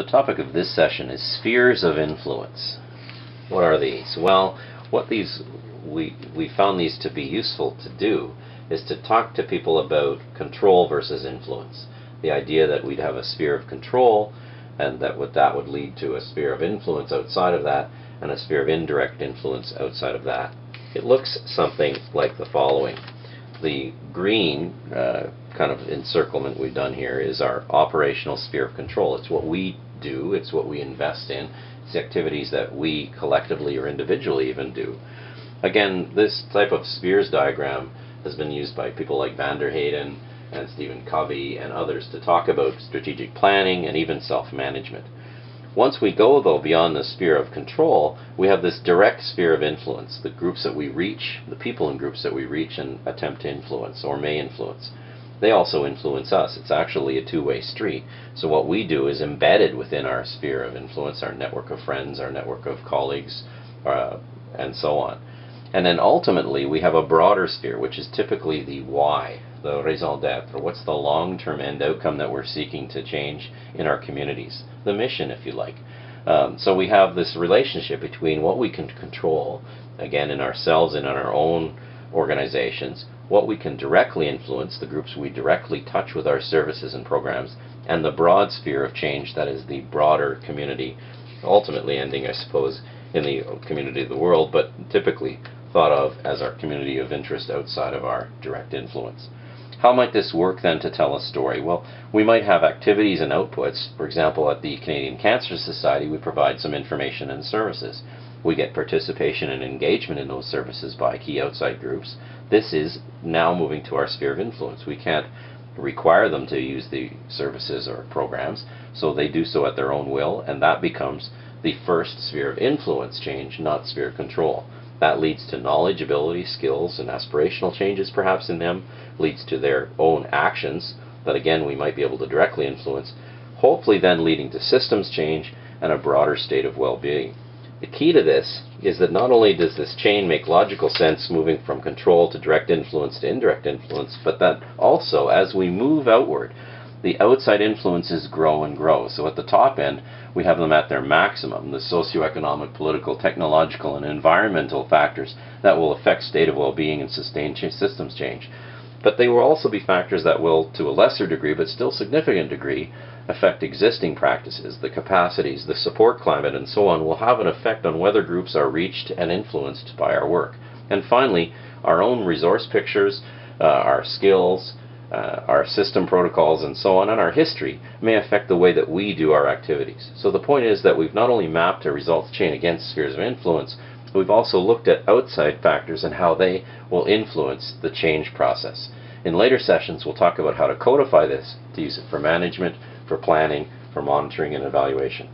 The topic of this session is spheres of influence. What are these? Well, we found these to be useful to do is to talk to people about control versus influence. The idea that we'd have a sphere of control and that would lead to a sphere of influence outside of that and a sphere of indirect influence outside of that. It looks something like the following. The green kind of encirclement we've done here is our operational sphere of control. It's what we do, it's what we invest in, it's the activities that we collectively or individually even do. Again, this type of spheres diagram has been used by people like Van der Heyden and Stephen Covey and others to talk about strategic planning and even self-management. Once we go, though, beyond the sphere of control, we have this direct sphere of influence, the groups that we reach, the people and groups that we reach and attempt to influence or may influence. They also influence us. It's actually a two-way street. So what we do is embedded within our sphere of influence, our network of friends, our network of colleagues, and so on. And then ultimately we have a broader sphere, which is typically the why, the raison d'etre, what's the long-term end outcome that we're seeking to change in our communities, the mission, if you like. So we have this relationship between what we can control, again in ourselves and in our own organizations, what we can directly influence, the groups we directly touch with our services and programs, and the broad sphere of change that is the broader community, ultimately ending, I suppose, in the community of the world, but typically thought of as our community of interest outside of our direct influence. How might this work then to tell a story? Well, we might have activities and outputs. For example, at the Canadian Cancer Society, we provide some information and services. We get participation and engagement in those services by key outside groups. This is now moving to our sphere of influence. We can't require them to use the services or programs, so they do so at their own will, and that becomes the first sphere of influence change, not sphere of control. That leads to knowledge, ability, skills, and aspirational changes perhaps in them, leads to their own actions that again we might be able to directly influence, hopefully then leading to systems change and a broader state of well-being. The key to this is that not only does this chain make logical sense moving from control to direct influence to indirect influence, but that also as we move outward, the outside influences grow and grow. So at the top end, we have them at their maximum, the socioeconomic, political, technological, and environmental factors that will affect state of well-being and sustain systems change. But they will also be factors that will, to a lesser degree, but still significant degree, affect existing practices, the capacities, the support climate, and so on will have an effect on whether groups are reached and influenced by our work. And finally, our own resource pictures, our skills, our system protocols, and so on, and our history may affect the way that we do our activities. So the point is that we've not only mapped a results chain against spheres of influence, we've also looked at outside factors and how they will influence the change process. In later sessions, we'll talk about how to codify this, to use it for management, for planning, for monitoring and evaluation.